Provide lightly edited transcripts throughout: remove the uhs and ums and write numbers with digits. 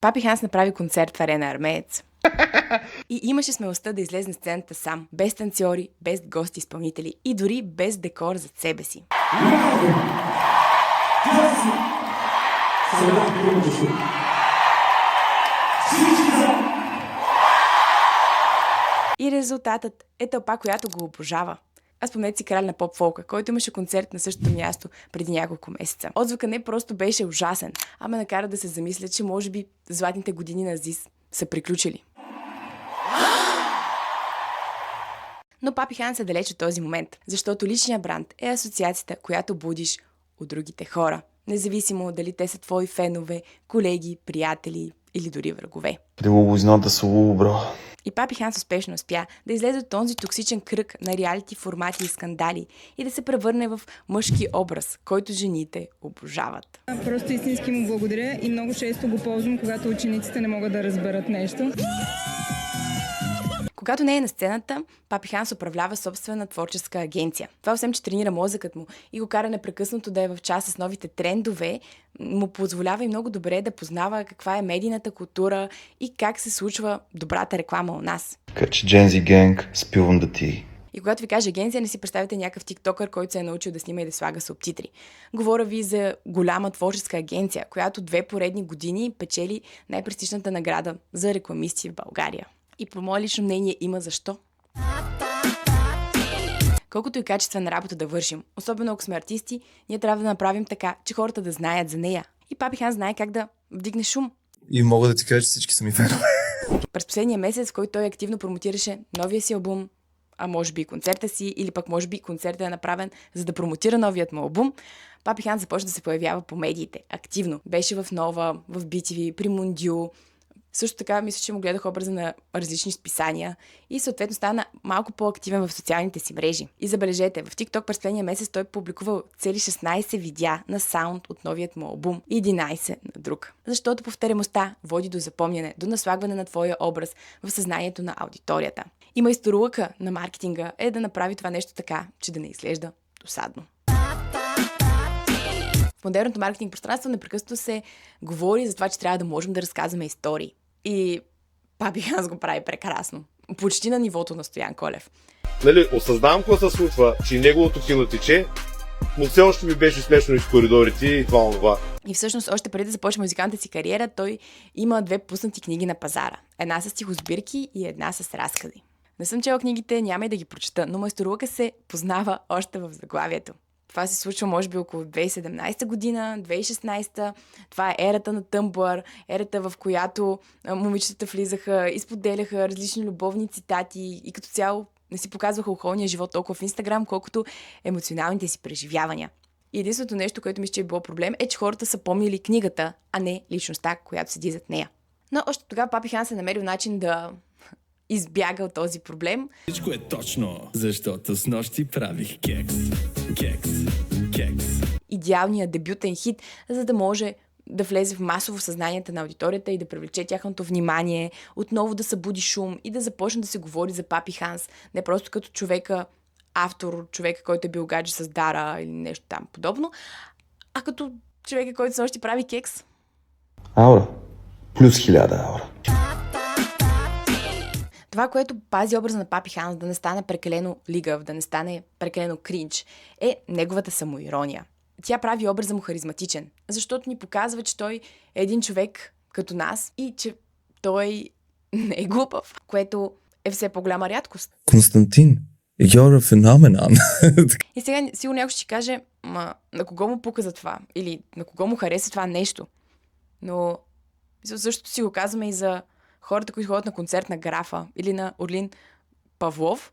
Папи Ханс направи концерт в Арена Армеец. И имаше смелостта да излезе на сцената сам, без танцори, без гости изпълнители и дори без декор зад себе си. И резултатът е тълпа, която го обожава. А спомнете си краля на поп-фолка, който имаше концерт на същото място преди няколко месеца. Отзвука не просто беше ужасен, а ме накара да се замисля, че може би златните години на Азис са приключили. Но Папи Ханс е далеч от този момент, защото личният бранд е асоциацията, която будиш от другите хора, независимо дали те са твои фенове, колеги, приятели или дори врагове. И Папи Ханс успешно успя да излезе от този токсичен кръг на реалити формати и скандали и да се превърне в мъжки образ, който жените обожават. Просто истински му благодаря и много често го ползвам, когато учениците не могат да разберат нещо. Когато не е на сцената, Папи Ханс управлява собствена творческа агенция. Това освен, че тренира мозъкът му и го кара непрекъснато да е в час с новите трендове, му позволява и много добре да познава каква е медийната култура и как се случва добрата реклама у нас. Качи Джензи Генг, спивам да ти. И когато ви кажа агенция, не си представите някакъв тиктокър, който се е научил да снима и да слага субтитри. Говоря ви за голяма творческа агенция, която 2 поредни години печели най-престижната награда за рекламисти в България. И по мое лично мнение има защо. Колкото и качествена работа да вършим, особено ако сме артисти, ние трябва да направим така, че хората да знаят за нея. И Папи Ханс знае как да вдигне шум. И мога да ти кажа, че всички са ми фенове. През последния месец, в който той активно промотираше новия си албум, а може би и концерта си, или пък може би концертът е направен за да промотира новият му албум, Папи Ханс започна да се появява по медиите. Активно. Беше в Нова, в BTV, при Мундио. Също така, мисля, че му гледах образа на различни списания и съответно стана малко по-активен в социалните си мрежи. И забележете, в TikTok през последния месец той публикувал цели 16 видеа на саунд от новият му албум и 11 на друг. Защото повторяемостта води до запомняне, до наслагване на твоя образ в съзнанието на аудиторията. И майсторлъка на маркетинга е да направи това нещо така, че да не изглежда досадно. В модерното маркетинг пространство непрекъснато се говори за това, че трябва да можем да разказваме истории. И Папи Ханс го прави прекрасно. Почти на нивото на Стоян Колев. Осъзнавам какво се случва, че неговото кино тече, но все още ми беше смешно из коридорите и това. И всъщност, още преди да започне музикантната си кариера, той има 2 пуснати книги на пазара. Една с стихосбирки и една с разкази. Не съм чела книгите, няма и да ги прочета, но майсторлъка се познава още в заглавието. Това се случва, може би, около 2017 година, 2016. Това е ерата на Тъмблър, ерата, в която момичетата влизаха и споделяха различни любовни цитати и като цяло не си показваха околния живот толкова в Инстаграм, колкото емоционалните си преживявания. И единственото нещо, което мисля, че е било проблем, е, че хората са помнили книгата, а не личността, която седи зад нея. Но още тогава Папи Ханс е намерил начин да избяга от този проблем. Всичко е точно, защото снощи правих кекс. Идеалният дебютен хит, за да може да влезе в масово съзнанието на аудиторията и да привлече тяхното внимание, отново да събуди шум и да започне да се говори за Папи Ханс, не просто като човека, автор, човека, който е бил гадже с Дара или нещо там подобно, а като човека, който снощи прави кекс. Аура. Плюс 1000 аура. Това, което пази образа на Папи Ханс да не стане прекалено лигав, да не стане прекалено кринч, е неговата самоирония. Тя прави образа му харизматичен, защото ни показва, че той е един човек като нас и че той не е глупав, което е все по-голяма рядкост. Константин, you're a phenomenon. И сега сигурно някой ще каже, на кого му пука за това? Или на кого му хареса това нещо? Но същото си го казваме и за хората, които ходят на концерт на Графа или на Орлин Павлов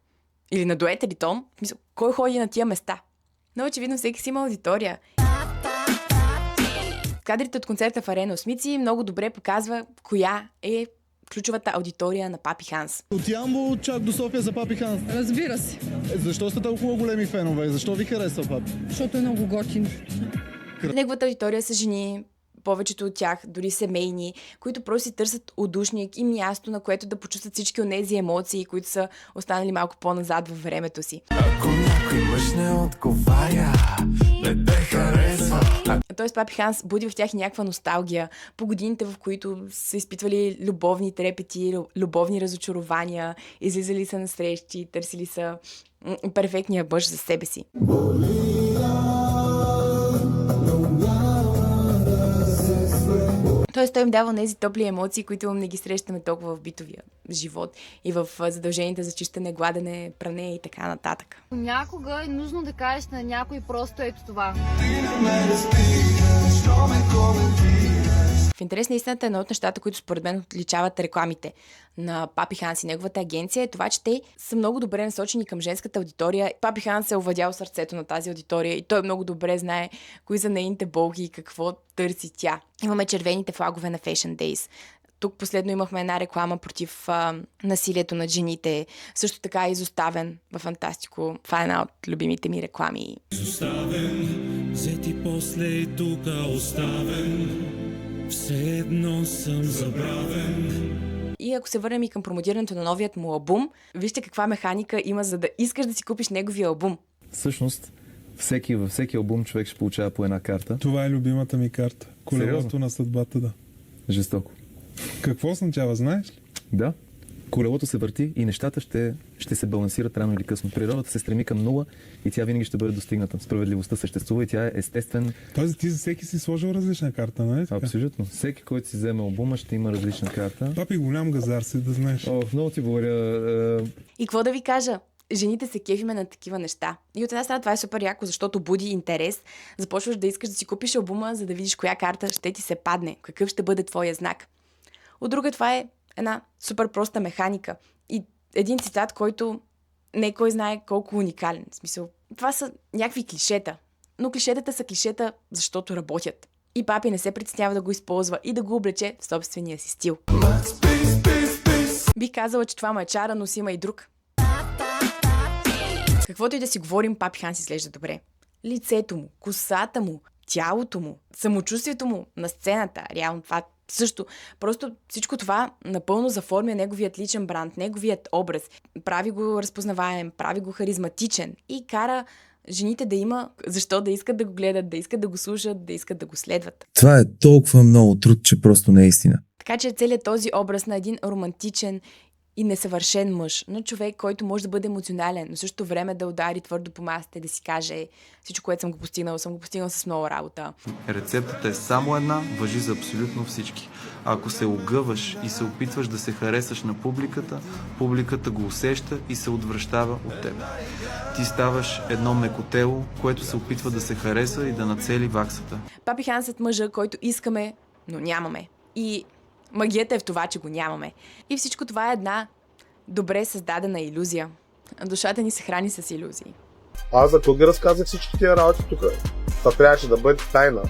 или на Дует Ритон. Кой ходи на тия места? Но очевидно всеки си има аудитория. Кадрите от концерта в Арена Осмици много добре показва коя е ключовата аудитория на Папи Ханс. От Ямбол чак до София за Папи Ханс. Разбира се. Защо сте толкова големи фенове? Защо ви харесва Папи? Защото е много готин. Неговата аудитория са жени, повечето от тях, дори семейни, които просто си търсят удушник и място, на което да почувстват всички от тези емоции, които са останали малко по-назад във времето си. Ако някой мъж не отговаря, не те харесва. Тоест Папи Ханс буди в тях и някаква носталгия по годините, в които са изпитвали любовни трепети, любовни разочарования, излизали са на срещи, търсили са перфектния мъж за себе си. Тоест той им дава тези топли емоции, които не ги срещаме толкова в битовия живот и в задължените за чистене, гладене, пране и така нататък. Понякога е нужно да кажеш на някой просто ето това. В интерес на истината, едно от нещата, които според мен отличават рекламите на Папи Ханс и неговата агенция е това, че те са много добре насочени към женската аудитория. Папи Ханс е овладял сърцето на тази аудитория и той много добре знае кои са нейните болки и какво търси тя. Имаме червените флагове на Fashion Days. Тук последно имахме една реклама против насилието над жените. Също така изоставен във Фантастико. Това е една от любимите ми реклами. Изоставен, взети после и тук оставен. Все едно съм забравен. И ако се върнем и към промодирането на новият му албум, вижте каква механика има, за да искаш да си купиш неговия албум. Всъщност, във всеки албум човек ще получава по една карта. Това е любимата ми карта. Колелото на съдбата, да. Жестоко. Какво означава, знаеш ли? Да. Колелото се върти и нещата ще се балансират рано или късно. Природата се стреми към нула и тя винаги ще бъде достигната. Справедливостта съществува и тя е естествен. Тоест ти за всеки си сложил различна карта, нали? Абсолютно. Всеки, който си вземе албума, ще има различна карта. Папи, голям газар си, да знаеш. Много ти благодаря. И какво да ви кажа? Жените се кефиме на такива неща. И от една страна това е супер яко, защото буди интерес. Започваш да искаш да си купиш албума, за да видиш коя карта ще ти се падне, какъв ще бъде твоя знак. От друга това е една супер проста механика. И един цитат, който не кой знае колко уникален. В смисъл, това са някакви клишета. Но клишетата са клишета, защото работят. И Папи не се притеснява да го използва и да го облече в собствения си стил. Бих казала, че това му е чара, но си има и друг. Каквото и да си говорим, Папи Ханс изглежда добре. Лицето му, косата му, тялото му, самочувствието му на сцената, реално това също. Просто всичко това напълно заформя неговият личен бранд, неговият образ. Прави го разпознаваем, прави го харизматичен и кара жените да има защо да искат да го гледат, да искат да го слушат, да искат да го следват. Това е толкова много труд, че просто не е истина. Така че целият този образ на един романтичен и несъвършен мъж, но човек, който може да бъде емоционален, но в същото време да удари твърдо по масата и да си каже всичко, което съм го постигнал с много работа. Рецептата е само една, важи за абсолютно всички. Ако се огъваш и се опитваш да се харесаш на публиката, публиката го усеща и се отвръщава от теб. Ти ставаш едно мекотело, което се опитва да се хареса и да нацели ваксата. Папи Ханс е мъжа, който искаме, но нямаме. И магията е в това, че го нямаме. И всичко това е една добре създадена илюзия. Душата ни се храни с илюзии. Аз за какво ги разказах всички тия работи тук? Това трябваше да бъде тайна.